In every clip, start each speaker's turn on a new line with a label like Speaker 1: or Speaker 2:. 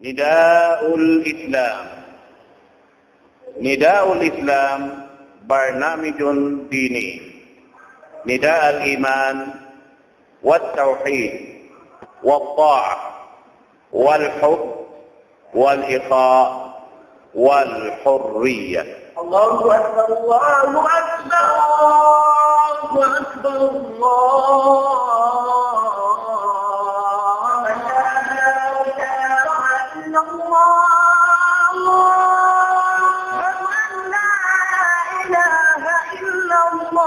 Speaker 1: Nidaul Islam. Nidaul Islam barnamijun dini. Nida al-iman wat-tauhid wat-ta'ah wal-hub wal-iqa' wal-hurriyah.
Speaker 2: Allahu akbar, Allahu akbar, Allahu akbar, Allah la ilaha illallah.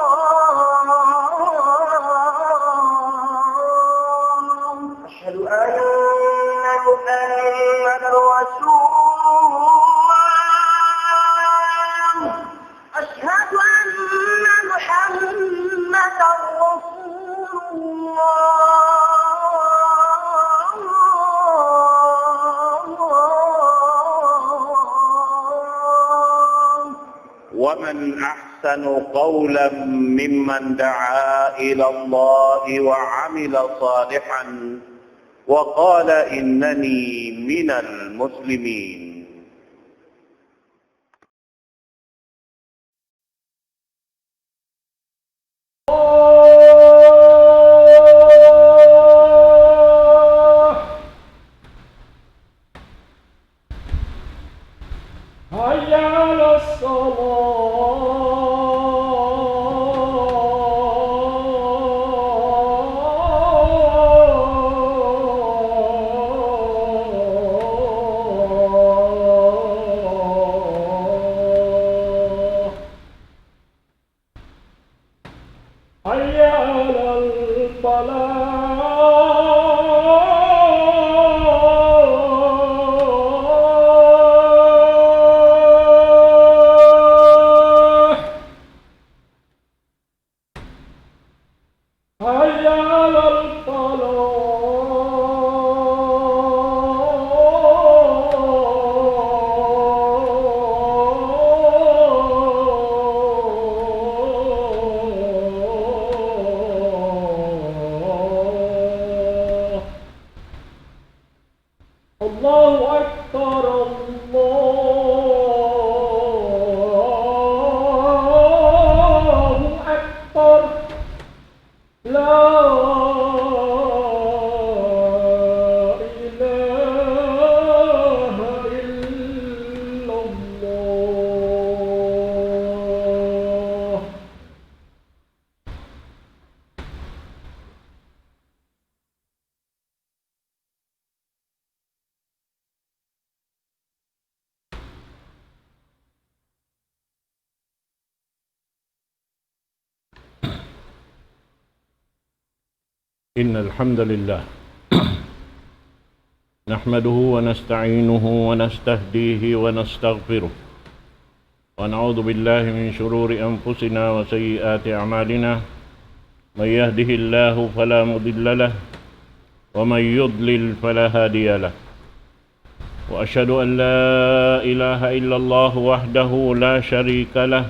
Speaker 1: ومن أحسن قولا ممن دعا إلى الله وعمل صالحا وقال إنني من المسلمين.
Speaker 3: إن الحمد لله نحمده ونستعينه ونستهديه ونستغفره ونعوذ بالله من شرور أنفسنا وسيئات أعمالنا من يهده الله فلا مضل له ومن يضلل فلا هادي له وأشهد أن لا إله إلا الله وحده لا شريك له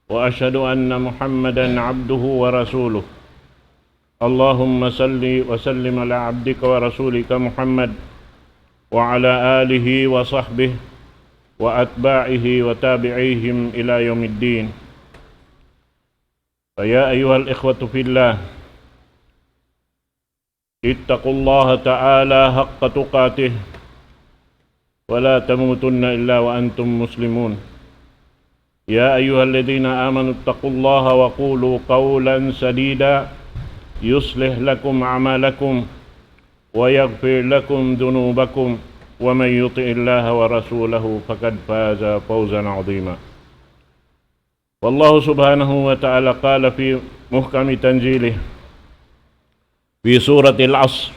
Speaker 3: وأشهد أن محمدا عبده ورسوله اللهم صل وسلم على عبدك ورسولك محمد وعلى آله وصحبه وأتباعه وتابعيهم إلى يوم الدين. فيا أيها الإخوة في الله اتقوا الله تعالى حق تقاته ولا تموتن إلا وأنتم مسلمون. يا أيها الذين آمنوا اتقوا الله وقولوا قولا سديدا يصلح لكم أعمالكم ويغفر لكم ذنوبكم ومن يطع الله ورسوله فقد فاز فوزا عظيما. والله سبحانه وتعالى قال في محكم تنزيله في سورة العصر: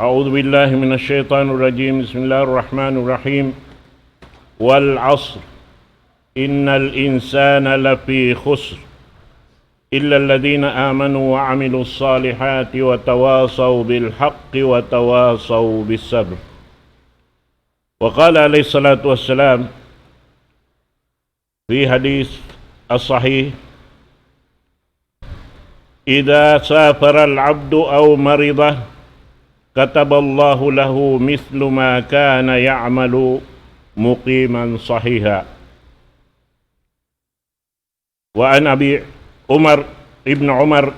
Speaker 3: أعوذ بالله من الشيطان الرجيم بسم الله الرحمن الرحيم والعصر إن الإنسان لفي خسر إلا الذين آمنوا وعملوا الصالحات وتواصوا بالحق وتواصوا بالصبر. وقال عليه الصلاة والسلام في حديث الصحيح: إذا سافر العبد أو مرض kataballahu lahu mithlu ma kana ya'malu muqiman sahiha. Wa an Abi Umar ibn Umar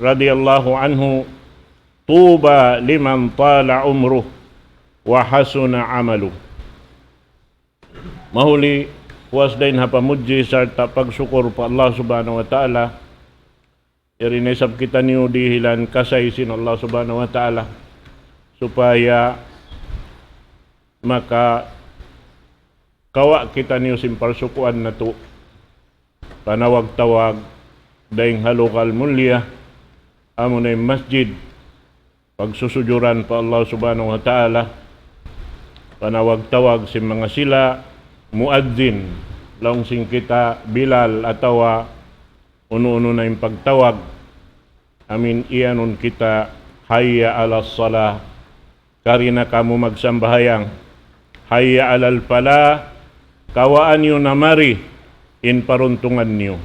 Speaker 3: radhiyallahu anhu, tuba liman tala umruh wa hasuna amaluh. Mahuli was dain hapamuji sarta pagsyukur pa Allah subhanahu wa ta'ala. Irinisab kita niyo dihilan kasaysin Allah subhanahu wa ta'ala supaya maka kawa kita niyo simparsukuan na to panawag-tawag daing halukal mulya amunay masjid pagsusujuran pa Allah subhanahu wa ta'ala, panawag-tawag si mga sila muadzin laong sing kita Bilal atawa uno-uno na yung pagtawag amin iyanon kita hayya ala salah karina kamu magsambahayang, hayya alal falah kawaan nyo namari in paruntungan niyo.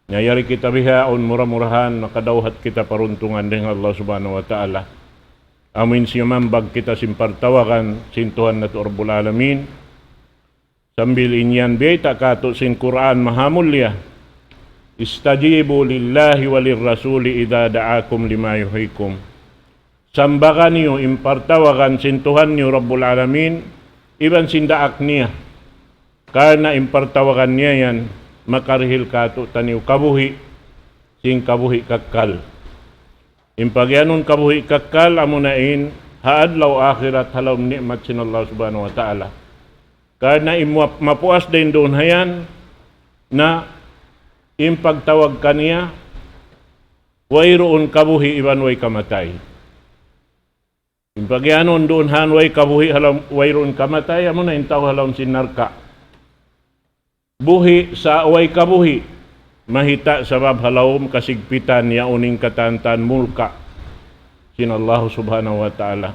Speaker 3: Ngayari kita bihaon murah-murahan nakadawhat kita paruntungan dengan Allah subhanahu wa ta'ala. Amin siya mambag kita simpartawakan sintuhan na Rabbul Alamin. Sambil inyan beta kato sin Quran mahamulya. Istajibu lillahi walir rasuli idha da'akum lima yuhikum. Sambakan niyo impartawakan sintuhan niyo Rabbul Alamin iban sindaak niya. Karena impartawakan niya yan, makarihil kato taniw kabuhi, sing kabuhi kakal. Impagyanon kabuhi kakal, amunain, haadlaw akhirat halaw ni'mat sin Allah subhanahu wa ta'ala. Karena mapuas din doon hayan, na impagtawag kaniya, wayroon kabuhi iban way kamatay. Impagyanon doon han way kabuhi halaw wayroon kamatay, amunain tao halaw sinarka. Buhi sa away kabuhi, mahita sabab halawom kasigpitan ya uning katantan mulka sin Allah subhanahu wa ta'ala.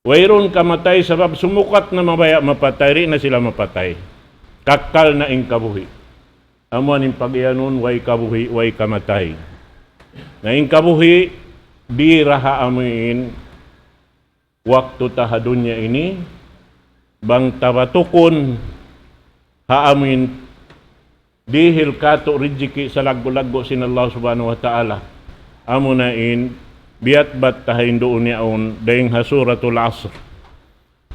Speaker 3: Wayron kamatay sabab sumukat na mabaya mapatay, rin na sila mapatay. Kakal na ing kabuhi. Amuan yung pag-ianon, way kabuhi, way kamatay. Na ing kabuhi, di raha amuin waktu tahadunya ini, bang tabatukon haamin dihil kato rijiki sa laggo-laggo sin Allah subhanahu wa ta'ala. Amunain biat bat tahain doon niyaon daing hasuratul asr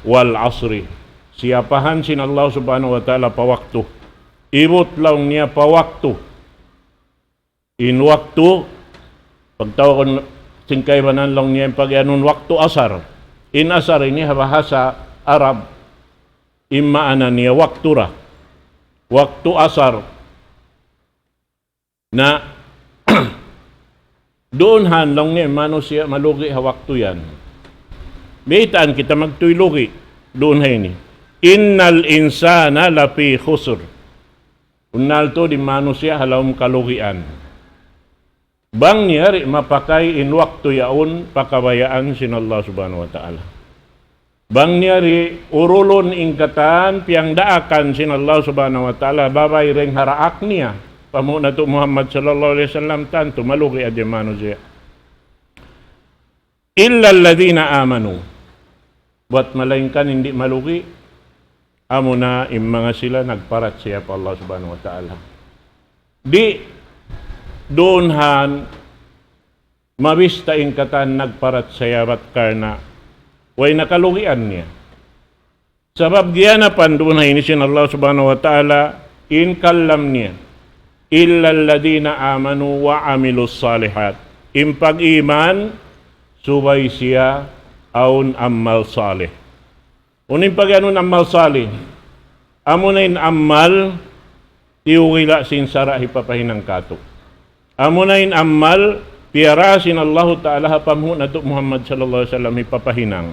Speaker 3: wal asri. Siapahan sin Allah subhanahu wa ta'ala pa waktu. Ibot lang niya pa waktu. In waktu, pagtawag singkay banan lang niya yung pag-anon waktu asar. In asar ini bahasa Arab, imaanan niya waktu ra. Waktu asar na doon hanlang niya manusia malugi ha waktu yan. Beitaan kita magtuylugi doon ha ini. Innal insana lafi khusr. Unnal to di manusia halawm kalugian. Bang niyari mapakai in waktu yaun pakabayaan sin Allah subhanahu wa ta'ala. Bang niyari urulon ingkatan piang daakan sin Allah subhanahu wa ta'ala babay ring haraak niya pamuna to Muhammad sallallahu alaihi wasallam tanto malugi adi manusia illa alladhina amanu buat malainkan hindi malugi amuna mga sila nagparat siya pa Allah subhanahu wa ta'ala di doonhan mabista ingkatan nagparat siya bat karna way nakalugian niya. Sabab giyanapan doon na inisin Allah subhanahu wa ta'ala, in kallam niya, illa alladhina amanu wa amilus salihat. In pag-iman, subay siya, aun ammal salih. Unin pag-anon ammal salih, amunain ammal, tiwila sin sara hipapahinang kato. Amunain ammal, piarasin Allah ta'ala hapamhu na to Muhammad sallallahu alaihi wasallam ipapahinang.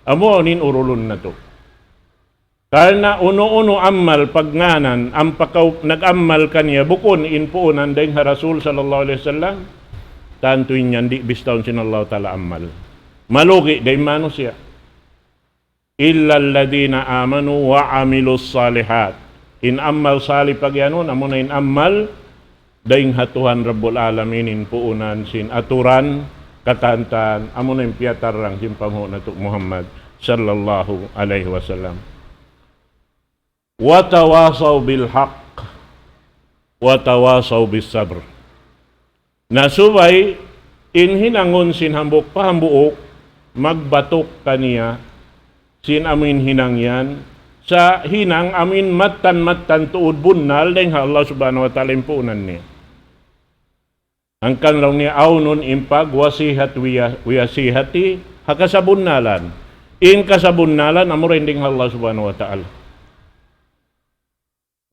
Speaker 3: Amunin urulun na to. Karena uno-uno ammal pagnganan, ang nag-ammal kaniya, bukon inpuunan dahil ha Rasul sallallahu alaihi wasallam, tantuin niyan di bistawn sin Allah ta'ala ammal. Malugi dahil manusia. Illa alladhina amanu wa amilus salihat. In ammal salih pagyanon, amuna in ammal, daing hatuhan Rabbul Alamin inpuunan sin aturan katantan amo na piatarang simpamo nato Muhammad sallallahu alaihi wasallam. Wa tawasaw bil haqq wa tawasaw bis sabr. Nasubay inhinangon sinhambok pahambuok magbatok kaniya sin amin hinangyan sa hinang amin matan tuod bunnal dahil Allah subhanahu wa ta'ala impunan niya. Ang kanlaw niya awnon impag wasihat wiyasihati hakasabunnalan. In kasabunnalan amo rin ding Allah subhanahu wa ta'ala.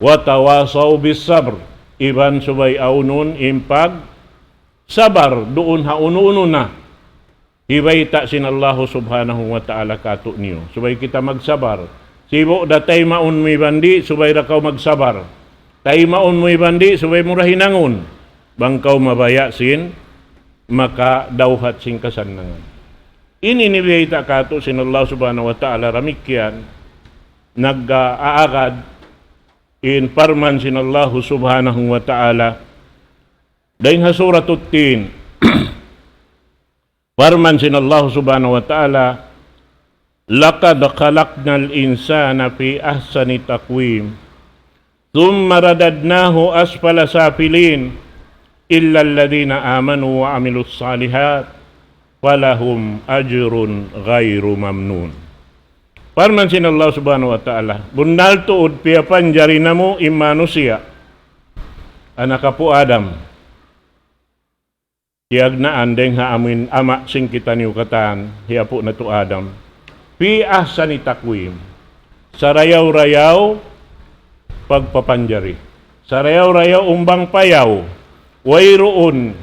Speaker 3: Wa tawasaw bis sabr. Iban subay awnon impag sabar doon uno na. Hibayta sin Allah subhanahu wa ta'ala kato niyo. Subay kita magsabar. Sibo datay maun mo ibandi, subay rakaw magsabar. Tay maun mo ibandi, subay mura hinangon. Bangkaw mabaya sin, maka dawhat sin kasanangan. Ini nibiyayta kato sin Allah subhanahu wa ta'ala ramikyan, nag-aagad in parman sin Allah subhanahu wa ta'ala. Dahil ha suratul Tin, parman sin Allah subhanahu wa ta'ala, laqad khalaqnal insana fi ahsani taqwim thumma radadnahu asfala safilin illa alladhina amanu wa amilus salihat falahum ajrun ghairu mamnun. Parman sin Allah subhanahu wa ta'ala, bundal tuod piya panjari namo manusia anak po Adam tiyag na andeng ha amin ama sing kita niukatan hiya po na to Adam fi ahsani takwim sarayaw-rayaw pagpapanjari sarayaw-rayaw umbang payaw wayroon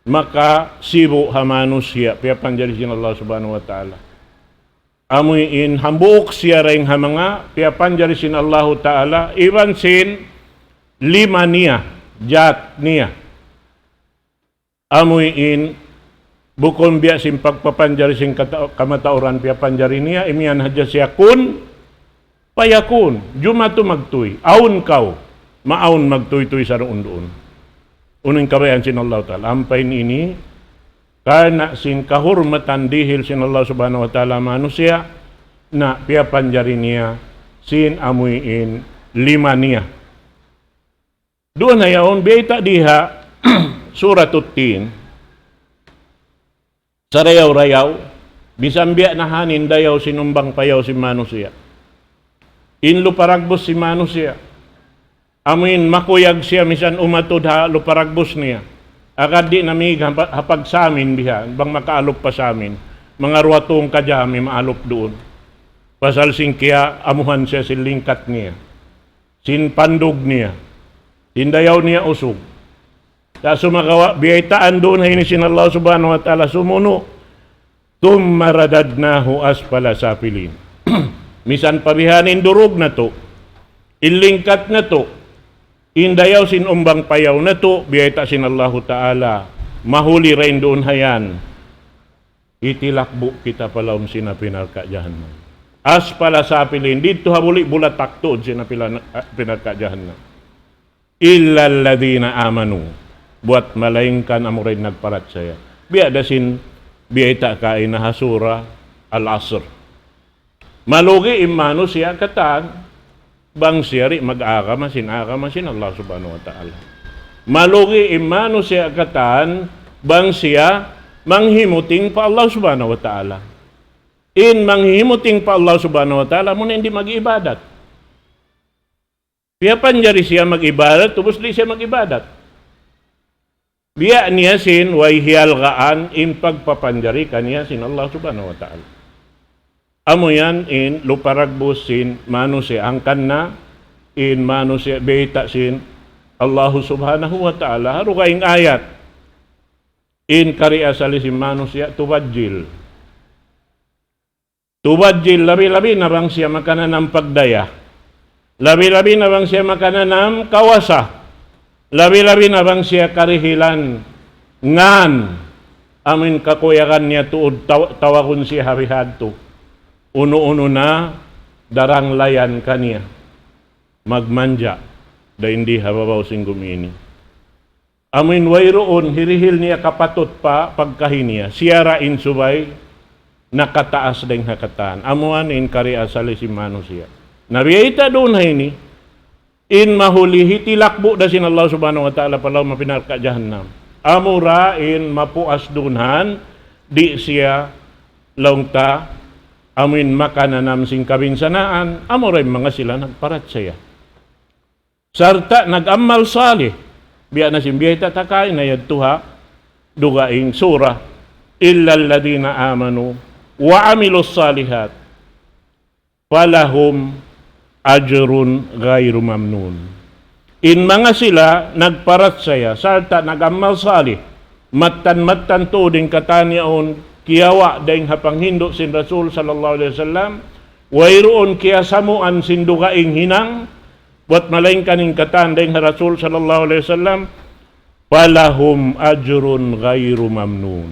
Speaker 3: maka sibo ha manusia piya panjari sin Allah subhanahu wa ta'ala amoy in hambuok siya ring ha mga piya panjari sin Allah ta'ala iban sin lima niya jat niya amoy in bukon biya sin pagpapanjari sin kamatauran piya panjari niya imian hadya siya kun payakun jumatu magtuy aun kaw maaun magtuy-tuy sa roon. Unang kabayan sin Allah ta'ala ampain ini karena sin kahurmatan dihil sin Allah subhanahu wa ta'ala manusia na piya panjari niya sin amuin lima niya. Doon na yaon biyayta diha suratul Tin sarayaw-rayaw bisan biya na hanin dayaw sinumbang payaw si manusia inlo paragbos si manusia amin makuyag siya misan umatod ha luparagbos niya agad di namig hapag sa amin biha bang makaalop pa sa amin mga ruwatong kadyami maalop doon pasal singkya amuhan siya silingkat niya sin pandog niya sindayaw niya usog sa sumagawa biyaytaan doon hay ni sin Allah subhanahu wa ta'ala sumuno thumma radadnahu asfala safilin misan pabihanin durog na to ilingkat na to indayaw sin umbang payaw na to biyayta sin Allah ta'ala mahuli rin doon hayan itilakbo kita palawm sina pinarka jahannam asfala safilin dito habuli bulatak to sina pinarka jahannam illa alladhina amanu buat malaingkan amo rin nagparat saya biya dasin biyayta kain na hasura al-asr malugi imano siya katan bang siyari mag-agama sin Allah subhanahu wa ta'ala malugi imano siya katan bang siya manghimuting pa Allah subhanahu wa ta'ala in manghimuting pa Allah subhanahu wa ta'ala muna hindi mag-ibadat piya panjari siya mag-ibadat tubos di siya mag-ibadat biya niya sin way hiyalgaan in pagpapanjari kaniya sin Allah subhanahu wa ta'ala amo yan in luparagbos sin manusia angkan na in manusia beta sin Allah subhanahu wa ta'ala haru kaing ayat in kariya salisim manusia tubadjil labi-labi na bang siya makanan ng pagdaya labi-labi na bang siya makanan ng kawasa labi-labi na bang siya karihilan ngan amin kakuyakan niya tuod tawakon siya harihadto uno-uno na darang layan kaniya magmanja da hindi hababaw sing gumini Amin wayroon, hirihil niya kapatot pa pagkahiniya. Siya rain subay, nakataas ding hakatan. Amuan in kari asali si mano siya. Nabiyita doon hay ni, in mahulihi tilakbo da sin Allah subhanahu wa ta'ala palaw mapinarka jahannam. Amura in mapuas dunhan, di siya laungta, amin makananam sing kabinsanaan, amura mga sila nagparat siya. Sarta nag-amal salih, biya na simbiyita takay na yadtuha, dugaing surah, illa alladina amanu, wa amilus salihat, falahum ajrun ghairu mamnun. In mga sila nagparat saya, sarta nagamal salih, matan to din kataniaon kiyawa daing hapanghindo sin Rasul sallallahu alaihi wasallam, wayroon kiya samuan sin dugaing hinang, buat malaing kaning katan daing Rasul sallallahu alaihi wasallam, falahum ajrun ghairu mamnun.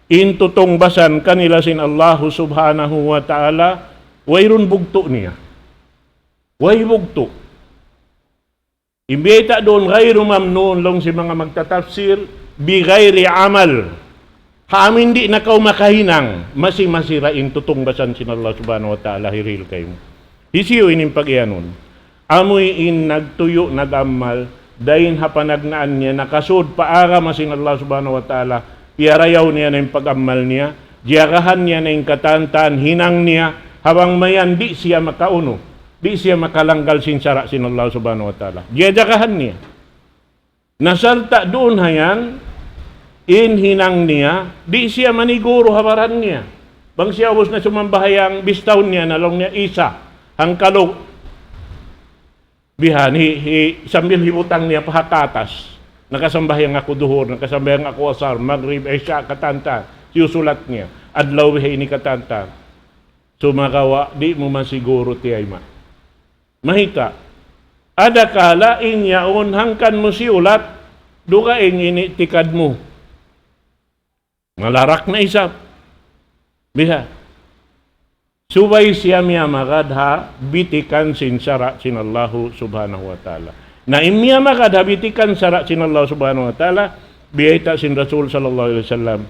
Speaker 3: In tutong basan kanila sin Allah subhanahu wa ta'ala, wayron bugto niya. Way bugto. Imbita doon ghairu mamnun long si mga magtatafsir bi ghairi amal. Haamin di na kaw makahinang masirain tutong basan sin Allah subhanahu wa ta'ala hiril kayo. Hisiyo ining pag-ianon. Amoy in nagtuyo nagamal dahin hapanagnaan niya nakasud paara masin Allah subhanahu wa ta'ala piarayaw niya na yung pag-amal niya, diyagahan niya na yung katantan, hinang niya, habang mayan di siya makauno, di siya makalanggal sinsara sin Allah subhanahu wa ta'ala. Diyagahan niya. Nasalta doon hayan, in hinang niya, di siya maniguro habaran niya. Bang siya ubos na sumambahayang bistaw niya, nalong niya isa, hangkalog, bihan, sambil hibutang niya pahakatas, nakasambahayang ako duhur, nakasambahayang ako asar, maghrib, isya, katanta, siusulat niya, adlaw bihay ni katanta. Sumakawa, di mo masiguro tiyay ma. Mahika, ada kala inyaon hangkan mo siulat, duka ini tikad mo. Malarak na isap. Biha. Subay siya miya magadha, bitikan sinsara sinallahu subhanahu wa ta'ala. Na imya makadhabitikan sara sin Allah subhanahu wa ta'ala, biyayta sin Rasul sallallahu alaihi wasallam.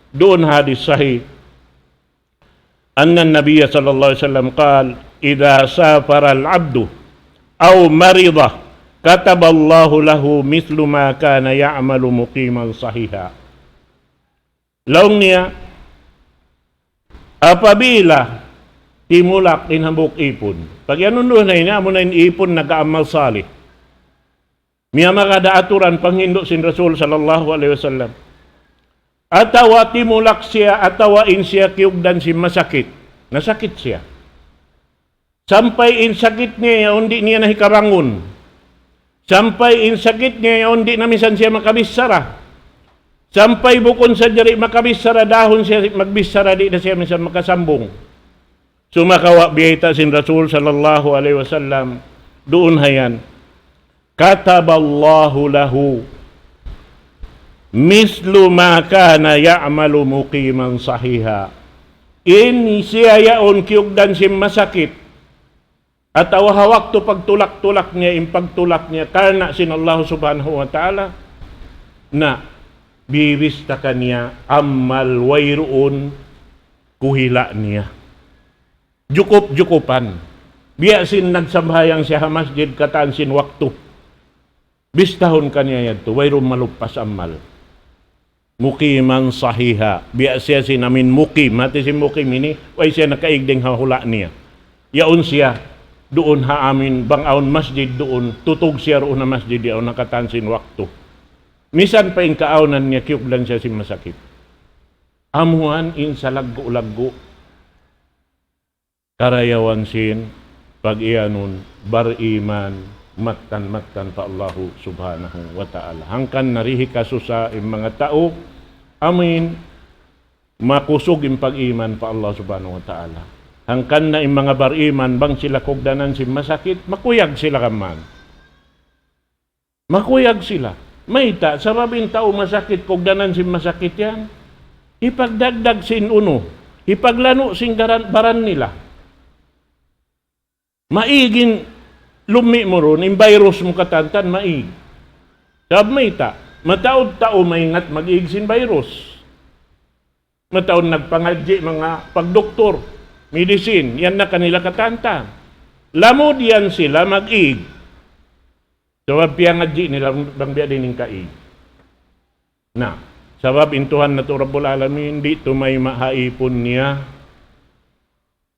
Speaker 3: Doon hadis sahih. Anna an-nabiy sallallahu alaihi wasallam qala, "Idza safara al-'abdu aw marida, kataba Allahu lahu mithlu ma kana ya'malu muqiman sahiha." Laong niya, apabila timulak din hambuk ipon, pag yanundo na ina, amo na ipon nag-aamal salih. Miya makada aturan panghindo sin Rasul sallallahu alaihi wasallam. Atawa timulak siya, atawa in siya kiugdan si masakit. Nasakit siya. Sampay in sakit niya, undi niya nahikarangon. Sampay in sakit niya, undi na misan siya makabisara. Sampay bukon sa jari makabisara, dahon siya magbisara, di na siya misan makasambong. Sumakawa biyayta sin Rasul sallallahu alaihi wasallam, doon hayan, kataballahu lahu mislu ma kana ya'malu muqiman sahiha. In siya yaon kiugdan si masakit at awahawak to pagtulak-tulak niya, impagtulak niya karna sin Allah subhanahu wa ta'ala na bibista kaniya amal wayroon kuhila niya. Jukup-jukupan. Biya sin nagsambayang siya masjid kataan sin waktu. Bistahon kaniya yadto, wayroon malupas amal. Mukiman sahiha. Biya siya sinamin mukim. Mati si mukim ini, way siya nakaigding hahula niya. Yaon siya, doon haamin, bangaon masjid doon, tutog siya roon na masjid, yaon nakatansin waktu. Misan pa yung kaaunan niya, kiuklan siya si masakit. Amuan in sa laggo-laggo. Karayawan sin, pag-iyanon, bar-iman, matan-matan pa Allahu subhanahu wa ta'ala. Hangkan narihi kasusa yung mga tao, amin, makusog yung pag-iman pa Allah subhanahu wa ta'ala. Hangkan na yung mga bar-iman, bang sila kugdanan si masakit, makuyag sila kaman. Makuyag sila. Mayta, sa rabing tao masakit, kugdanan si masakit yan. Ipagdagdag sin uno, ipaglano sin baran nila. Maigin lumi mo ron, yung virus mo katantan, maig. Sab mayta, Mataod-tao maingat mag-igsin virus. Mataod nagpangadji mga pagdoktor, medicine, yan na kanila katanta. Lamod yan sila mag-ig. Sabab piyangadji nila bang biya din yung kaig. Na, sabab intuhan na to Rabbul Alamin, di to may mahaipon niya.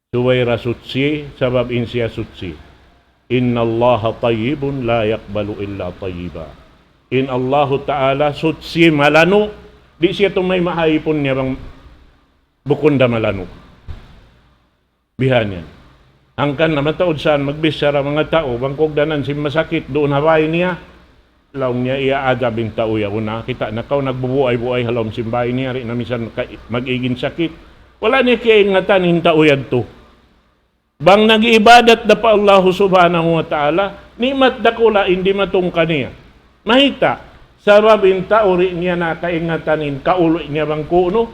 Speaker 3: Suwayra sutsi, sabab insya sutsi. Inna Allah tayyibun la yakbalu illa tayyiba. In Allah Ta'ala sutsi malano, di siya to may mahaipon niya bang bukunda malano. Bihan yan. Angkan na mataod saan magbisara mga tao, bangkog danan si masakit, doon haway niya, laong niya iaadabing tao ya una, kita na kao nagbubuay-buay halom simbay niya, rin na misan mag-igin sakit, wala niya kaingatan yung tao yan to. Bang nag-ibadat na pa Allah subhanahu wa ta'ala, ni matdakula hindi matungka niya. Mahita, sababin tao rin niya na kaingatanin, kaulo niya bang kuno,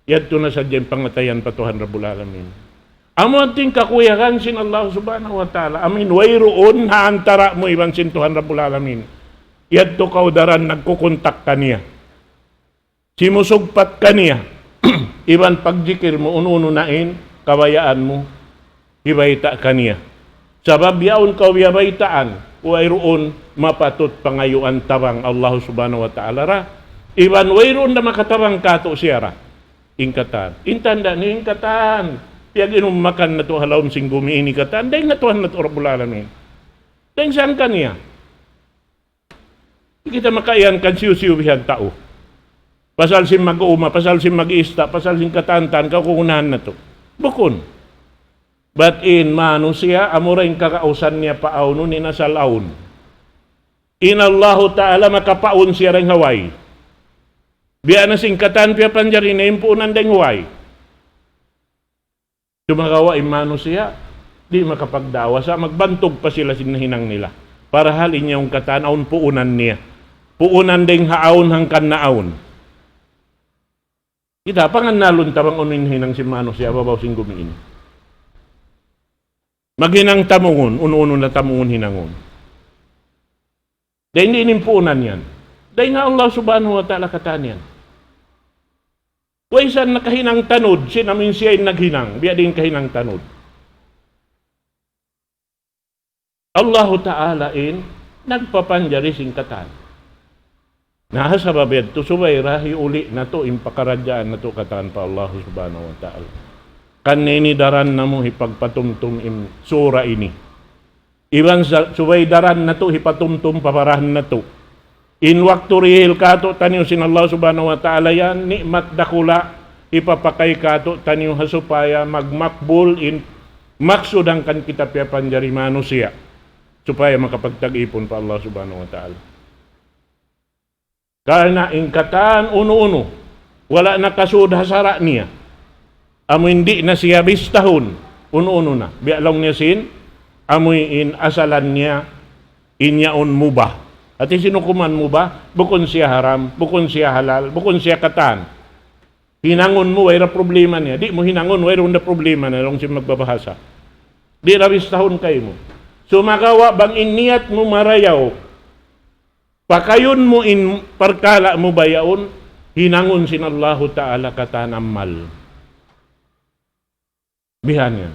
Speaker 3: yadto na sa dyan pangatayan patuhan Rabbul Alamin. Amo ating kakuyakan sin Allah subhanahu wa ta'ala. Amin, wayroon haantara mo ibang sintuhan Rabbul Alamin. Yadto kaudaran nagkukontak ka niya. Simusugpat ka niya. Iban pagjikir mo, ununo nain, kabayaan mo, ibayta ka niya. Sabab yaon ka wiyabaitaan, wayroon mapatot pangayuan tabang Allah subhanahu wa ta'ala ra. Iban wayroon na makatabang kato siya ra. Ingkatan. Intanda ni ingkatan. Piyag inumakan na to halawm sing gumiini katan. Dahil natuhan na to Rabbul Alamin. Dahil saan ka niya? Kita makaiyan kan siyo-siyo tao. Pasal sim mag-uuma, pasal sim mag-ista, pasal sim katantan, kakukunahan na to. Bukon. But in mano siya, amurain kakausan niya paaw nun, inasalaon. In Allahu Ta'ala makapaon siya rin Hawaii. Biya na singkatan piya panjari na impunan deng Hawaii. Dumagawa imano siya, di makapagdawa sa magbantog pa sila sinahinang nila. Para halin niya yung katanaon puunan niya. Puunan deng haon hangkan naon. Kita pangan nalun tabang uninhinang si mano siya babaw sing gumiin. Maghinang tamungon, uno-uno na tamungon hinangon. Dahil hindi inimpuunan yan. Dahil nga Allah subhanahu wa ta'ala katan yan. Waisan nakahinang tanod, sinamin siya yung naghinang, biya din kahinang tanod. Allah Ta'ala in nagpapanjari singkatan. Nahasababed to suwayra hiuli na to impakaradyaan na to katan pa Allah subhanahu wa ta'ala. Kanini daran na mo hipagpatumtum im sura ini. Iban suway daran na to hipatumtum paparahan na to. In waktu rihil kato taniyo sin Allah subhanahu wa ta'ala yan, nikmat dakula, ipapakay kato taniyo hasupaya magmakbul in maksudang kan kita piya panjari manusia, supaya makapagtag-ipon pa Allah subhanahu wa ta'ala. Karena ingkatan uno-uno, wala na kasud hasara niya, amo hindi na siya bistahon, uno-uno na, bialong niya sin, amoy in asalan niya, inyaon mubah. At sinukuman mo ba? Bukon siya haram, bukon siya halal, bukon siya katan. Hinangon mo, wala problema niya. Di mo hinangon, wala na problema na lang siya magbabahasa. Di rabis tahon kayo mo. Sumagawa bang iniyat mo marayaw, pakayon mo in parkala mo bayaon, hinangon sin Allah Ta'ala katanamal. Bihan yan.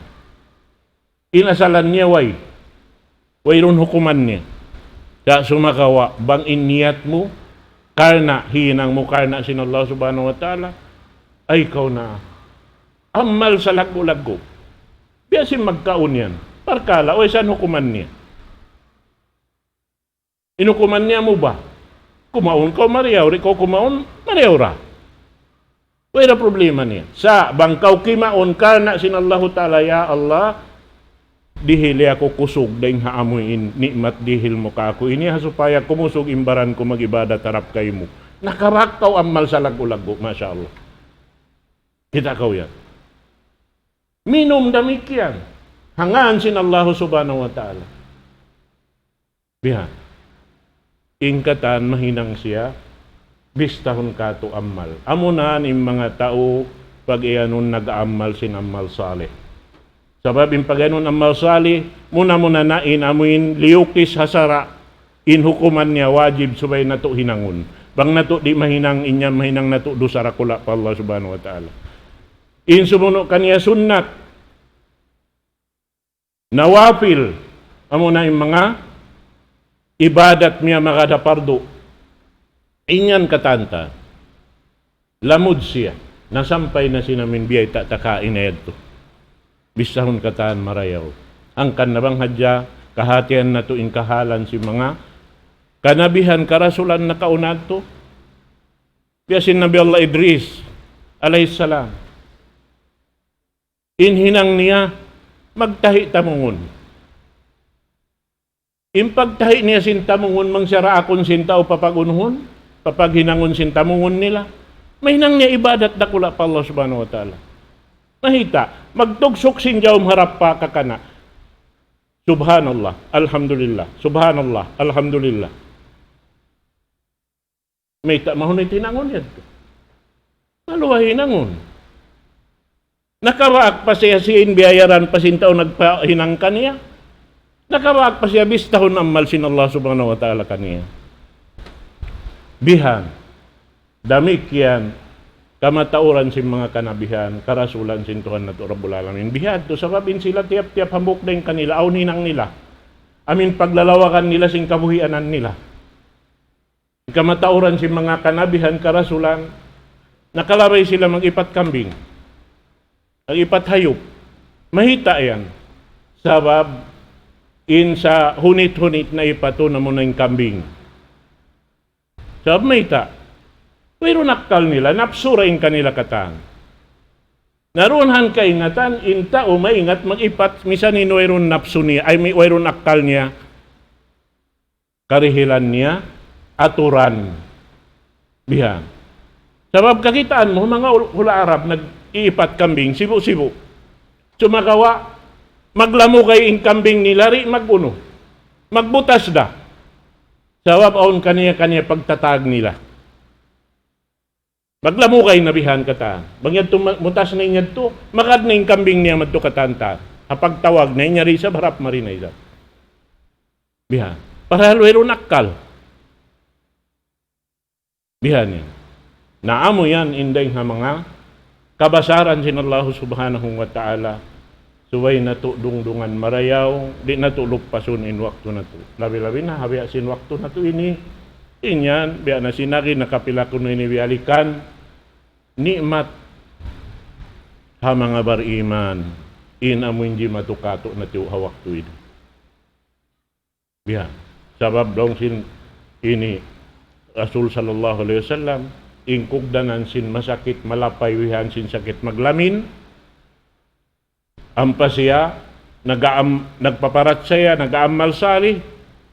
Speaker 3: Inasalan niya wayron hukuman niya. Da sumakawa bang iniyat mo karna hinang mo karna sin Allah subhanahu wa ta'ala ay ikaw na amal sa lago-lago. Biyasin magkaon yan. Parkala o saan hukuman niya? Inukuman niya mo ba? Kumaon ka mariyaw, ikaw kumaon mariyaw ra. Wala problema niya. Sa bangkaw kimaon karna sin Allah ta'ala, ya Allah, dihili ako kusog dahil haamuin nikmat dihil mo ka ako. Ini supaya kumusog imbaran ko mag-ibadat harap kayo mo. Nakarakaw amal sa lago-lago, masya Allah. Kita kaw yan. Minum damik yan. Hangaan sin Allah subhanahu wa ta'ala. Bihan. Ingkatan mahinang siya, bistahon ka to amal. Amunan yung mga tao pag iyanon nag-amal sin amal salih. Sabab yung pag ganun ang mausali, muna nain amuin liukis hasara, inhukuman niya wajib subay nato hinangon. Bang nato di mahinang inyam mahinang nato dosa rakula pa Allah subhanahu wa ta'ala. In sumuno kaniya sunnat, nawafil, amo na yung mga ibadat niya mga dapardo. Inyan katanta, lamod siya, nasampay na sinamin biyay tatakain na ito. Bisahon kataan marayaw. Angkan na bang hadya, kahatian na to inkahalan si mga kanabihan karasulan na kaunad to. Biyasin Nabi Allah Idris, alayhissalam. Inhinang niya, magtahi tamungon. Impagtahi niya sintamungon, mangsyara akon sinta o papagunhon, papaghinangon sintamungon nila. Mahinang niya ibadat dakula pa Allah subhanahu wa ta'ala. Mahita, magtugsok sinjaw harap pa kakana. Subhanallah, alhamdulillah, subhanallah, alhamdulillah. Mahita, mahunay tinangon yan. Maluwahin nangon. Nakaraak pa siya siin biyayaran pasintaw nagpahinang kaniya. Nakaraak pa siya bistahon amal sin Allah subhanahu wa ta'ala kaniya. Bihan, damikyan, kamatauran sin mga kanabihan, karasulan sin Tuhan na to Rabbul Alamin. Bihan to, sababin sila tiap-tiap hambok na yung kanila, auninang nila. Amin paglalawakan nila sin kabuhianan nila. Kamatauran sin mga kanabihan, karasulan, nakalabay sila mag-ipat kambing. Mag-ipat hayop. Mahita yan. Sabab, in sa hunit-hunit na ipato na mo na yung kambing. Sabab mahita. Pero nakal nila, napsura yung kanila katan. Naroonhan kaingatan, inta o maingat mag-ipat, misan in wayron napso niya, ay may wayron akal niya, karihilan niya, aturan. Bihan. Sabab kakitaan mo, mga hula Arab, nag-iipat kambing, sibu-sibu. Sumagawa, maglamo kay ing kambing nila, ri mag-uno. Magbutas da. Sabab aon kaniya-kaniya pagtatag nila. Maglamo kay nabihan kata. Bangyad to mutas na inyad to, makad na ing kambing niya madto katanta. Kapag tawag na inya rin sa harap marinay sa. Bihan. Para halwero nakal. Bihan yan. Naamo yan inday nga mga kabasaran sin Allah subhanahu wa ta'ala. Suway na to dungdungan marayaw, di na to lukpason in wakto na to. Labi-labi na, habi asin wakto na to ini. Inyan, biya na sinagi, nakapila ko na iniwialikan. Nikmat ha mga bariman, inamoy hindi matukato na tiyo hawak to ini. Biya, sabab dong sin ini, Rasul sallallahu alaihi wasallam, ingkugdanan sin masakit, malapay wihan sin sakit maglamin, ampa siya, nagpaparat siya, nag-aamal sali,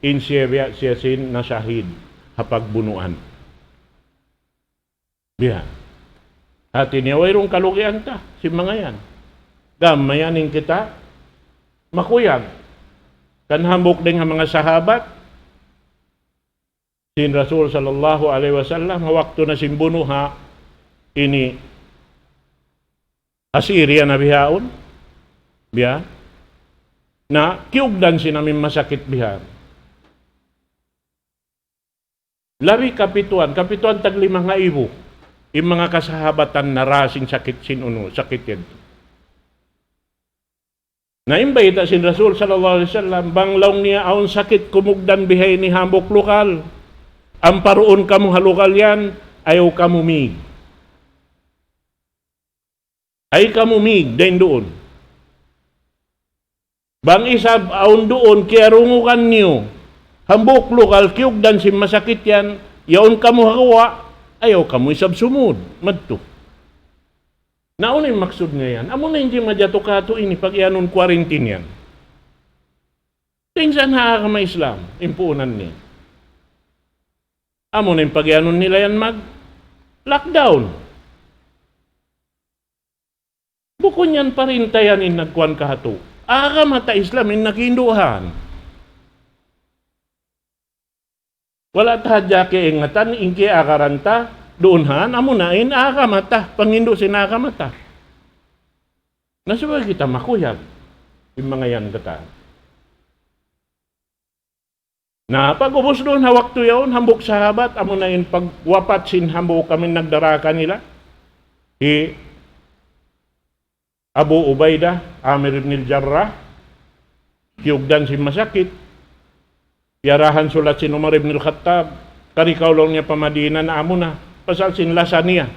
Speaker 3: in siya sin na syahid, hapagbunuan. Biya. Hati niya, wayrong kalugian ta, si mga yan. Gamayanin kita, makuyag. Kanhambok din ang mga sahabat, sin Rasul sallallahu alaihi wasallam, waktu na simbunuha, ini, Assyria na bihaon, biya, na kiugdan sinamin masakit bihan. Labi kapituan tag 5,000, yung mga kasahabatan na rasing sakit sin uno, sakit yan. Naimbay ta sin Rasul sallallahu alaihi wasallam, banglaw niya aon sakit kumugdan bihay ni hambok lokal. Ang paroon kamu halukal yan, ayaw kamumig. Ay kamumig, din doon. Bang isab, aon doon, kaya rungukan niyo. Hambok lokal, kiugdan si masakit yan, yaon kamu hawa, ayaw kamu isab sumud, madto. Nauna yung maksud nga yan, amo na hindi madyato-kato ini, pag yanon quarantine yan. Tingsan ha ka Islam, impunan niya. Amo na yung pag yanon nila yan mag-lockdown. Bukon yan pa rin tayanin nagkuhan kahato. Aga mata Islam in nakinduhan. Wala tahadya ke ingatan, ingke akaranta, doon han, amo na in akamata, pangindo sinakamata. Nasabay kita makuyag, yung mga yan kata. Na pag-ubos doon, hawak to yaon, hambok sahabat, amo na yun, pagwapat sin hambok kami nagdaraka nila. Abu Ubaidah, Amir ibn al-Jarrah, kiyugdan si masakit, yarahan sulat si Umar ibn al-Khattab, karikaw lang niya pamadina na amo na, pasal sinlasa niya.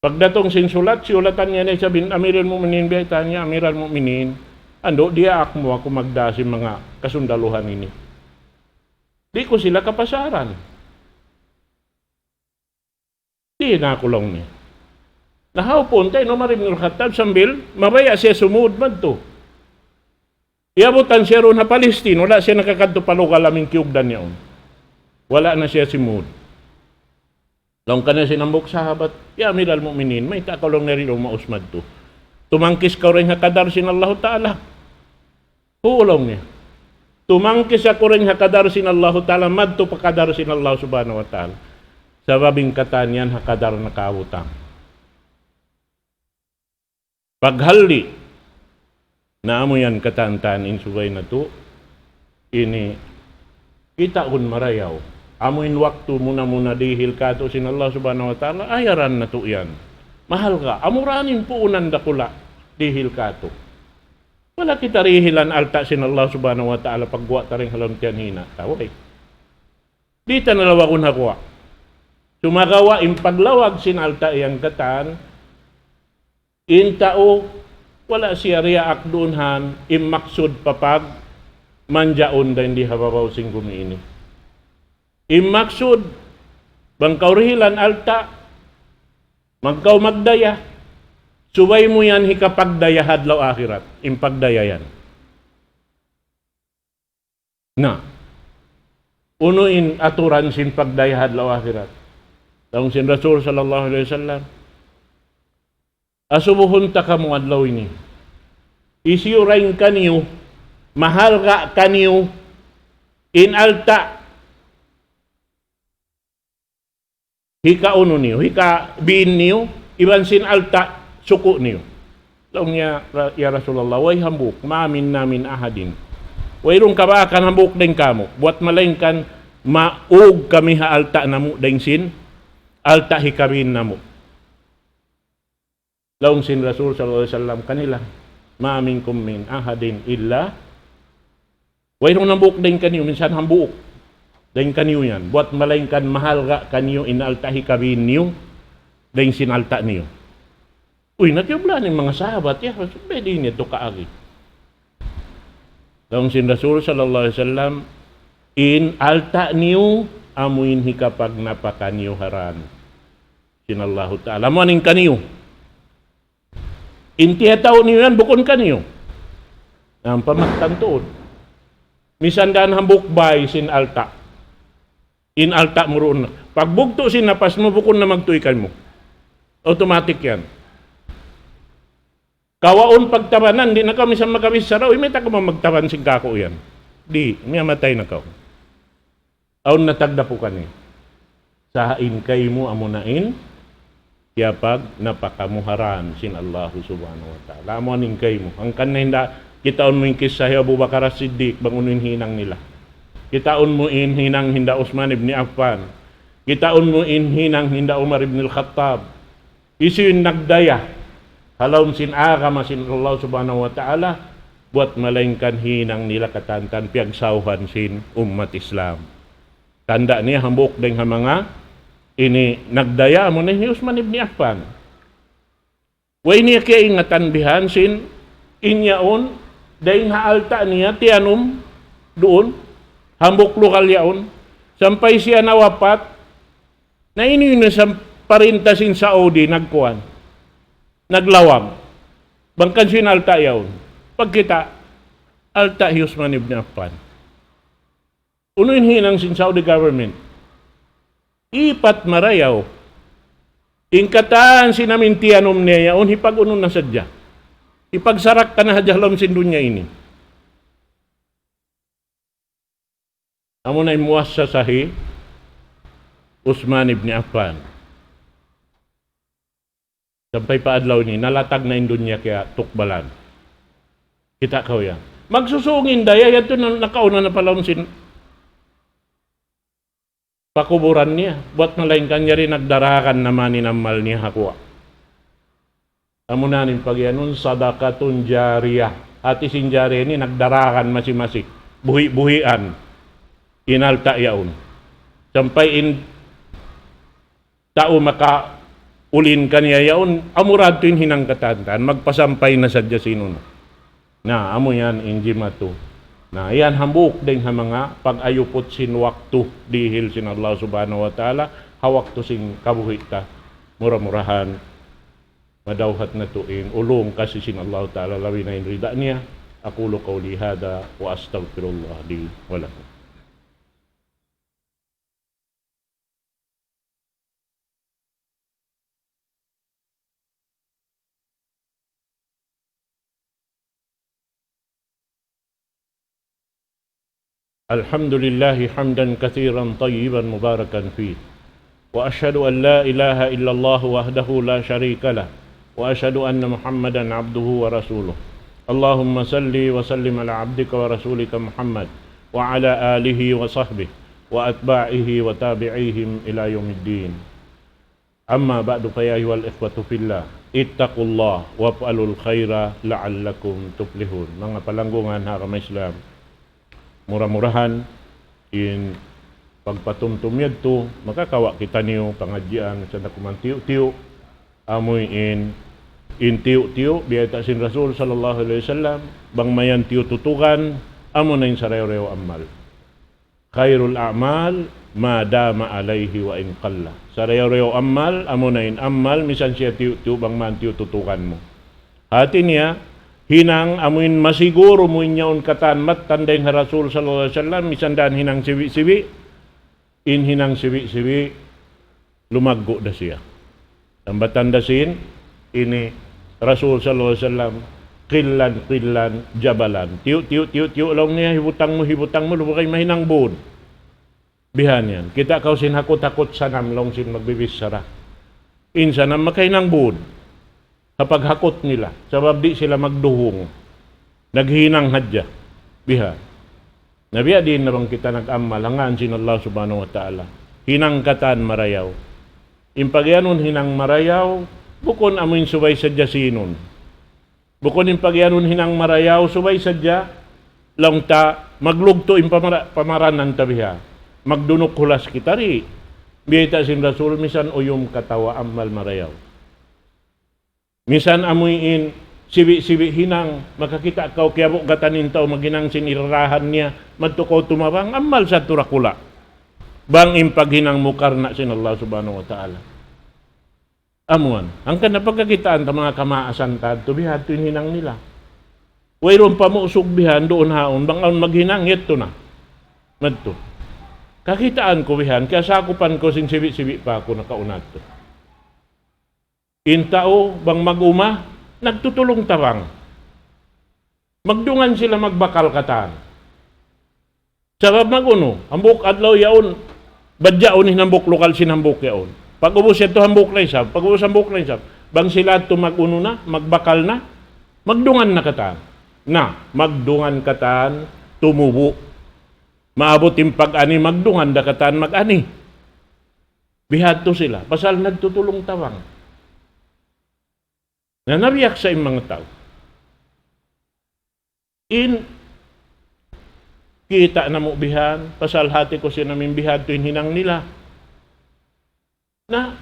Speaker 3: Pagdatong sinsulat, siulatan niya na sabihin, Amirul Mu'minin, biyaitan niya, Amirul Mu'minin, ando, dia ako magdasi mga kasundaluhan ini. Di ko sila kapasaran. Di na kulong niya. Nahawpon tayo, Umar ibn al-Khattab, sambil, mabaya siya sumud man to. Iabutan siya ron na Palestine, wala siya nakakadto palugal aming kiyugdan niya. Wala na siya simud. Laong ka na sinambok sahabat, ya Amiral Mu'minin, may takalong na rin o mausmad to. Tumangkis ka rin hakadar sin Allah Ta'ala. Huulong niya. Tumangkis ako rin hakadar sin Allah Ta'ala, madto pakadar sin Allah Subhanahu Wa Ta'ala. Sa babing katanian hakadar na kawutang. Paghali, na amo yan katantan insubay na to, ini, kita kun marayaw. Amoin waktu muna dihil ka to sin Allah Subhanahu Wa Ta'ala, ayaran na to yan. Mahal ka, amuranin po unan dakula, dihil ka to. Wala kita rihilan alta sin Allah Subhanahu Wa Ta'ala, pagwa taring halon tiyan hina. Taway. Di tanalawa kun hakwa. Sumagawa, impaglawag sin alta iyang katan, intao, wala siya riya akdunhan, immaksud papag, manjaon da hindi hababaw sing gumiini. Immaksud, bangkaw rihilan alta, magkaw magdaya, subay mo yan hikapagdaya hadlaw akhirat, impagdaya yan. Na, unuin aturan sin pagdaya hadlaw akhirat. Taong sin Rasul sallallahu alaihi wasallam, asubuhon ta ka mo adlaw ini. Isiyurain kaniyo, mahal ka kaniyo, in alta, hika uno niyo, hika biin niyo, iban sin alta, suko niyo. Laong niya, ya Rasulullah, way hambuk, maamin namin ahadin. Way rong kabaakan hambuk din kamo, buat malengkan, maug kami ha alta namo din sin, alta hikabin namo. Laong sin Rasul sallallahu alaihi wasallam kanila, maamin kum min ahadin illa, way rong nambuk din kaniyo, minsan hambuk. Dahil kaniyo yan. Buat malengkan mahal ka kaniyo inaltahi kabin niyo. Dahil sinalta niyo. Uy, natiyabla ng mga sahabat. Ya, pwede niya ito kaagi. Dahil sin Rasul sallallahu alaihi wasallam, inalta niyo, amuin hikapag napakaniyo haran. Sinallahu ta'ala. Maning kaniyo. Intiyataw niyo yan, bukon kaniyo. Ang pamaktantuod. Misan daan hambuk bay sin alta. In alta mo roon. Pagbugto sinapas mo, bukon na magtuikan mo. Automatic yan. Kawaon pagtabanan, di na kami sa magawis sa raw, may taka magtaban sing kako yan. Di, may matay na kao. Aun natagda po kani. Sahain kay mo amunain, kaya pag napakamuharan sin Allah Subhanahu Wa Ta'ala. Amuanin kay mo. Ang kanina, kitaon mo yung kisah Abu Bakar As-Siddiq, bangunin hinang nila. Kitaon mo in hinang hinda Uthman ibn Affan. Kitaon mo in hinang hinda Umar ibn al-Khattab. Isu yung nagdaya. Halawm sin agama sin Allah Subhanahu Wa Ta'ala. Buat malengkan hinang nila katantan piagsauhan sin umat Islam. Tanda niya hambok deng mga ini nagdaya mo na ni Uthman ibn Affan. Way niya kaya ingatan bihan sin inyaon dahil haalta niya tianum doon. Hambok lokal yaon, sampay siya nawapat, na ini yun sa parintasin Saudi, nagkuhan, naglawag, bangkan siya alta yaon. Pagkita, alta Uthman ibn Affan. Unuin hinang sin Saudi government, ipat marayaw, ingkataan sinamintianom niya yaon, hipag-unon na sadya. Ipagsarak ka na hadyahlom sin dunya ini. Amo na imuwas sa sahi Uthman ibn Affan. Sampai paadlaw ni nalatag na indunya kaya tukbalan. Kita kaw yan. Magsusungin daya, yato na nakauna na pala sin pakuburan niya. Buat na lain kanya rin nagdarakan naman inamal niya hakuha. Amunanin pag yanon, sadakatun jariyah. Ati sin jariyah ni nagdarakan masing-masing. Buhi-buhian. Inalta yaon. Sampai in tao makaulin kanya yaon, amurad to hinang katantan, magpasampay na sadya sino na amo yan injimatu. Na yan hambuk din ha mga pag-ayupot sin waktu dihil sin Allah subhanahu wa ta'ala, hawak to sin kabuhita, murah-murahan, madawhat na tuin, ulong kasi sin Allah ta'ala lawi na inrida niya. Aqulu qawli hada wa astaghfirullah li wa lakum. الحمد لله حمدا كثيرا طيبا مباركا فيه وأشهد أن لا إله إلا الله وحده لا شريك له وأشهد أن محمدا عبده ورسوله اللهم صل وسلم على عبدك ورسولك محمد وعلى آله وصحبه وأتباعه وتابعيهم إلى يوم الدين أما بعد فيا أيها الإخوة في الله اتقوا الله وافعلوا الخير لعلكم تفلحون. Mga palanggungan ha kama Islam, murah-murahan in pagpatumtum yadto makakawa kita niyo pangadyan sa nakuman tiyo-tiyo amoy in tiyo-tiyo biyata sin Rasul sallallahu alaihi wasallam bang mayan tiyo tutukan amo na in sareyo amal khairul a'mal ma dama alaihi wa in qalla. Sareyo amal amo na in amal misan siya tiyo-tiyo bang man tiyo tutukan mo hati niya hinang amuin masiguro mo inyaon katan mat tanday nga Rasul sallallahu alaihi wasallam misandan hinang siwi-siwi in hinang siwi-siwi lumaggo da siya. Tambatan dasin ini Rasul sallallahu alaihi wasallam qillan jabalan. Tiyo lang niya hibutang mo lubukay mahinang buod. Bihan yan. Kita kaw sin hakot-hakot sanam long sin magbibisara. Insan ang makainang buod. Kapag hakot nila, sabab di sila magduhong, naghinang hadya, biha. Nabiya din na bang kita nag-amal, hangaan sin Allah subhanahu wa ta'ala, hinang katan marayaw. Impagyanon hinang marayaw, bukon amin subay sadya sinon. Bukon impagyanon hinang marayaw, subay sadya, lang ta, maglugto pamaranan tabiha, magdunok hulas kita ri. Biyata sin Rasul, misan uyum katawa amal marayaw. Misan amuin sibi-sibi hinang makakita kaw kaya po gatanin tao maginang sinirahan niya madtukaw tumabang amal sa turakula bang impag hinang mukarna sin Allah subhanahu wa ta'ala amuan ang kanapagkakitaan ta mga kamaasan tadto bihat to hinang nila wayron pa mo usugbihan doon haon bang aon maghinang yeto na madto kakitaan ko bihan kaya sakupan ko sin sibi-sibi pa ako nakaunat to. Intao bang maguma, nagtutulong tawang. Magdungan sila magbakal katan. Sabab maguno, hambuk adlaw yaon, badyaon ni hambuk lokal sinambuk yaon. Pag ubos ito hambuk na isab, pag ubos hambuk na isab, bang sila ito maguno na, magbakal na, magdungan na katan. Na, magdungan katan, tumubo. Maabot yung pag-ani, magdungan na katan, mag-ani. Bihadto sila, pasal nagtutulong tawang. Na nabiyak sa mga tao. In kita na mo bihan, pasal hati ko siya namin bihad to hinang nila. Na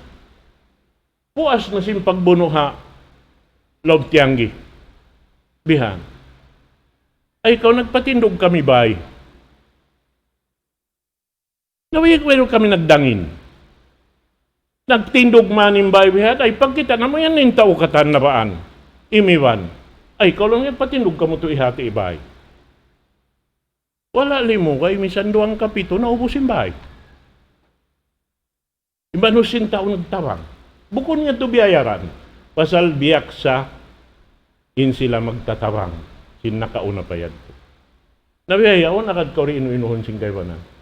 Speaker 3: puas na sin pagbunuha lob tianggi. Bihan. Ay ikaw nagpatindog kami bay. Nawiyik kami nagdangin. Nagtindog manim bay bihat, ay pagkita na mo yan nintaw katan na baan. Imiwan. Ay, ikaw lang yan patindog ka mo ito ihati ibay. Wala limo kay misan duwang kapito na ubusin bay. Ibanusin tao nagtawang. Bukon nga ito biyayaran. Pasal biyak sa in sila magtatawang. Sin nakauna pa yan. Nabiyayaon, akad ko rin inuinuhon sing kaywanan.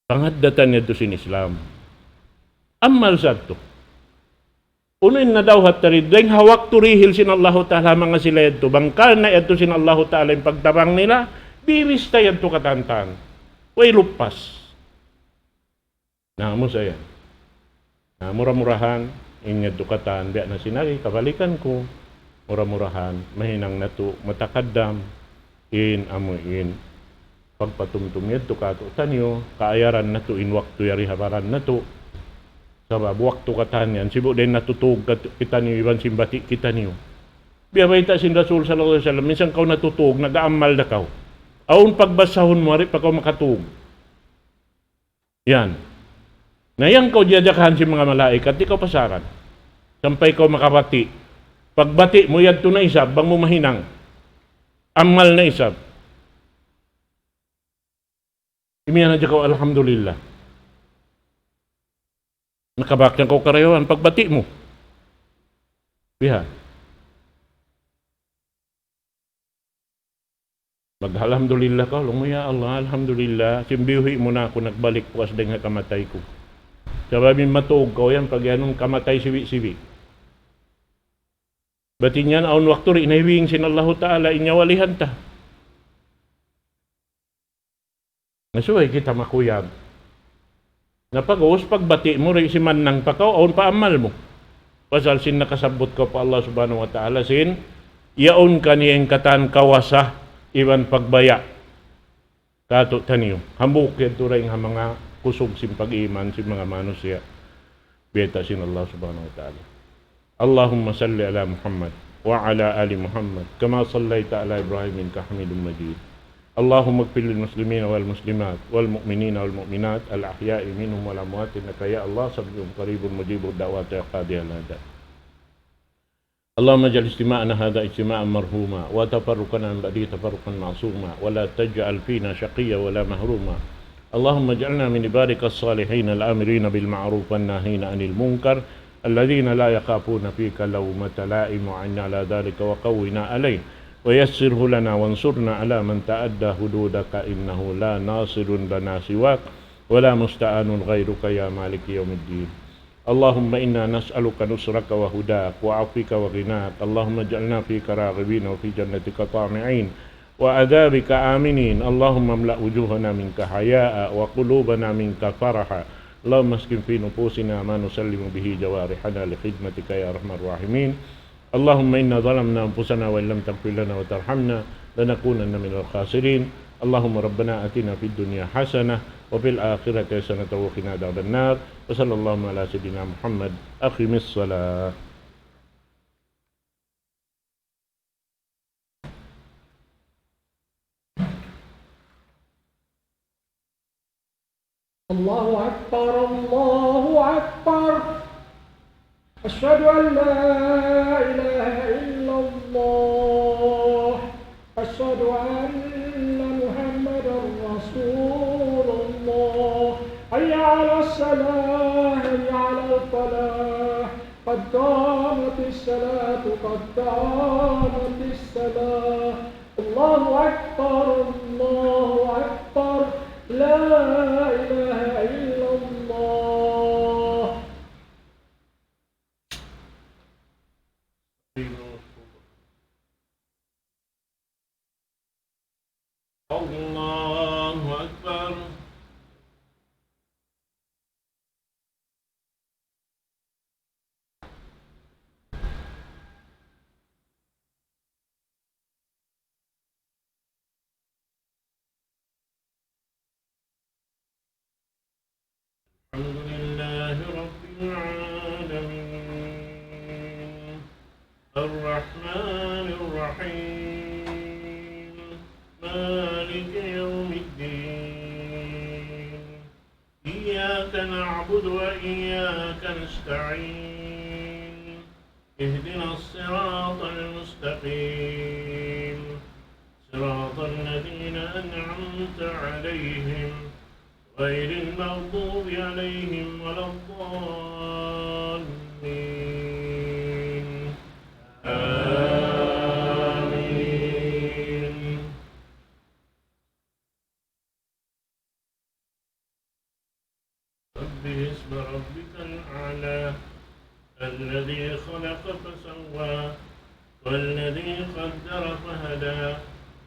Speaker 3: Pangaddatan niya sin Islam. Amal sa ito. Unin na daw hatarid, dahil hawak turihil sin Allahu Ta'ala mga sila ito, bangkal na ito sin Allahu Ta'ala yung pagtabang nila, biris tayo ito katantan. Way lupas. Namo saya. Na murah-murahan, inyad tukatan, biya na sinari, kabalikan ko, murah-murahan, mahinang nato, matakadam, amuin. Pagpatumtumyad to kato tanyo, kaayaran na to, waktu yari habaran na to. Sabab, waktu katan yan, sibo din natutug kita niyo, iban simbati kita niyo. Biya ba ita sin Rasul sallallahu alaihi wasallam, minsan kau natutug, nag-aamal na kau. Aun pagbasahon mo, pa kau makatug. Yan. Nayang kau diyadakahan si mga malaikat, di kau pasaran. Sampay kau makabati. Pagbati mo yan to na isab, bang mo mahinang. Amal na isab. Imiyan na dyan ko, alhamdulillah. Nakabakyan ko karayuan, pagbati mo. Biha. Alhamdulillah ka, ya Allah, alhamdulillah. Simbihi mo na ako, nagbalik po as nga kamatay ko. Sabamin matuog ko yan, pag yanong kamatay siwi-siwi. Batin yan, aun waktu rin, nahiwing sin Allah Ta'ala, inyawalihan ta. Nasuway kita makuyab. Napag-uus, pagbati mo rin si manang pakaw, aun paamal mo. Pasal sin nakasabot ko pa Allah Subhanahu Wa Ta'ala, sin, yaon ka niyang katan kawasa, iban pagbaya. Kato taniyo, hambuk yan turay nga mga kusog sin pag-iman, sin mga manusia. Beta sin Allah Subhanahu Wa Ta'ala. Allahumma salli ala Muhammad wa ala ali Muhammad, kama sallaita ala Ibrahim innaka Hamidum Majid. اللهم اغفر للمسلمين والمسلمات والمؤمنين والمؤمنات الأحياء منهم والأموات إنك يا الله سميع قريب مجيب الدعوات يا قاضي الحاجات. اللهم اجعل اجتماعنا هذا اجتماعا مرحوما وتفرقنا من بعده تفرقا معصوما ولا تجعل فينا شقيا ولا محروما. اللهم اجعلنا من عبادك الصالحين الآمرين بالمعروف والناهين عن المنكر الذين لا يخافون فيك لومة لائم وعنا على ذلك وقونا عليه ويسره لنا وانصرنا على من تعدى حدودك إنه لا ناصر لنا سواك ولا مستعان غيرك يا مالك يوم الدين. اللهم إنا نسألك نصرك وهداك وعفوك وغناك. اللهم اجعلنا فيك راغبين وفي جنتك طامعين وعذابك آمنين. اللهم املأ وجوهنا منك حياء وقلوبنا منك فرحا. اللهم اسكن في نفوسنا ما نسلم به جوارحنا لخدمتك يا أرحم الراحمين. اللهم إنا ظلمنا أنفسنا وإن لم تغفر لنا وترحمنا لنكونن من الخاسرين. اللهم ربنا آتنا في الدنيا حسنة وفي الآخرة حسنة وقنا عذاب النار. وصلى الله على سيدنا محمد. أقم الصلاة.
Speaker 4: الله أكبر الله أكبر أشهد أن لا إله إلا الله أشهد أن محمدا رسول الله حي على الصلاة حي على الفلاح قد قامت الصلاة قد قامت الصلاة الله أكبر الله أكبر لا إله إلا الله.
Speaker 3: الله أكبر. الحمد لله رب العالمين الرحمن الرحيم مالك يوم الدين إياك نعبد وإياك نستعين اهدنا الصراط المستقيم صراط الذين أنعمت عليهم غير المغضوب عليهم ولا الضالين آمين. سبح اسم ربك الأعلى الذي خلق فسوى والذي قدر فهدى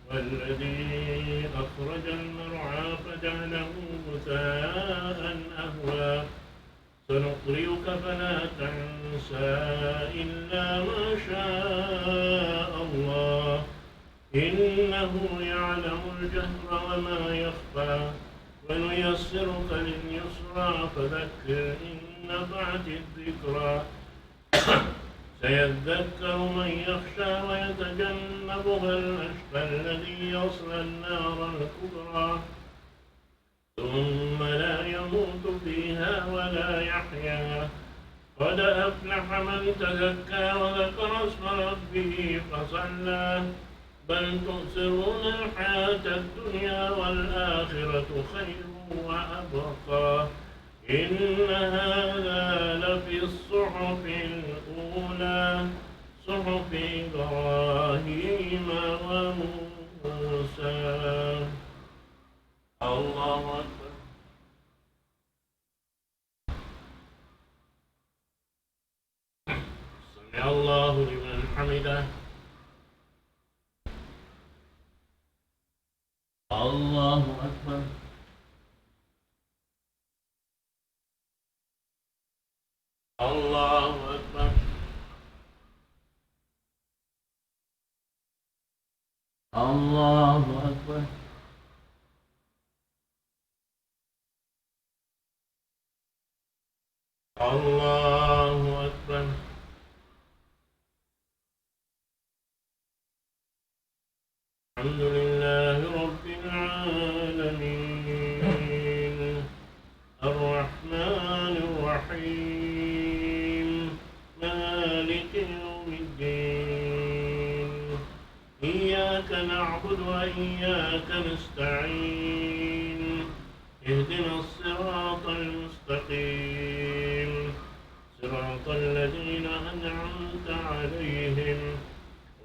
Speaker 3: والذي أخرج المرعى فجعله غثاء أهوى سنقرئك فلا تنسى إلا ما شاء الله إنه يعلم الجهر وما يخفى ونيسرك لليسرى فذكر إن نفعت الذكرى سيذكر من يخشى ويتجنبها الأشقى الذي يصلى النار الكبرى ثم لا يموت فيها ولا يحيا قد أفلح من تزكى وذكر اسم ربه فصلى بل تؤثرون الحياة الدنيا والآخرة خير وأبقى إن هذا لفي الصحف الأولى صحف إبراهيم وموسى. الله أكبر. سمع الله لمن حمده. الله أكبر. الله أكبر. الله أكبر. الله أكبر. الحمد لله رب العالمين الرحمن الرحيم مالك يوم الدين إياك نعبد وإياك نستعين اهدنا الصراط المستقيم صراط الذين أنعمت عليهم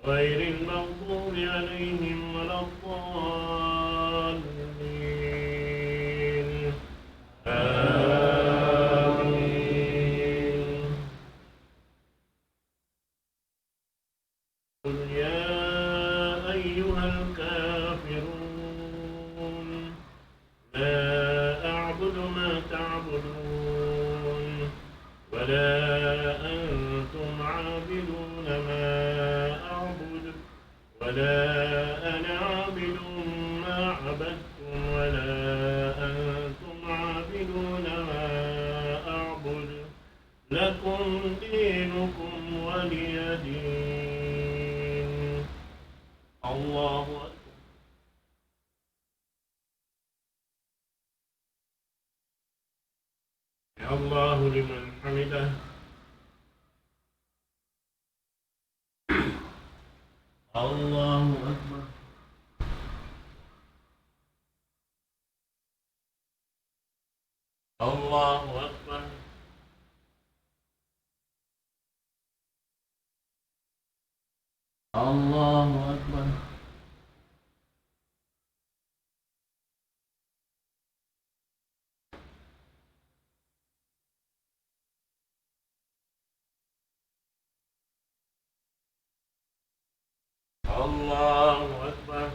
Speaker 3: غير المغضوب عليهم ولا الضالين آمين. قل يا أيها الكافرون لا أعبد ما تعبدون ولا أنتم عابدون ما أعبد ولا أنا عابد ما عبدتم ولا أنتم عابدون ما أعبد لكم دينكم ولي دين. الله أكبر. يا الله لمن حمده. الله أكبر. الله أكبر. الله أكبر. الله أكبر.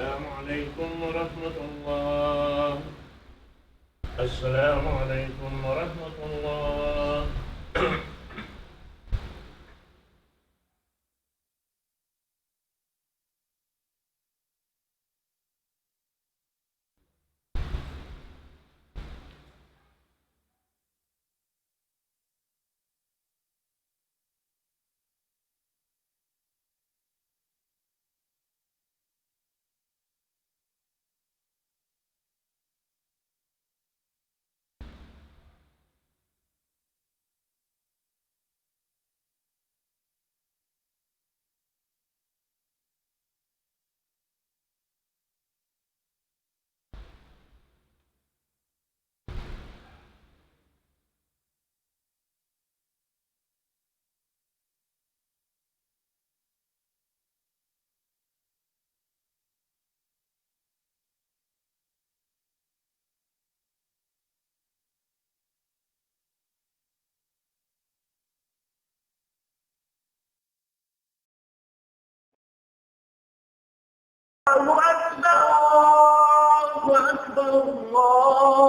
Speaker 3: Assalamualaikum warahmatullah. Assalamualaikum warahmatullah.
Speaker 2: الله أكبر الله أكبر الله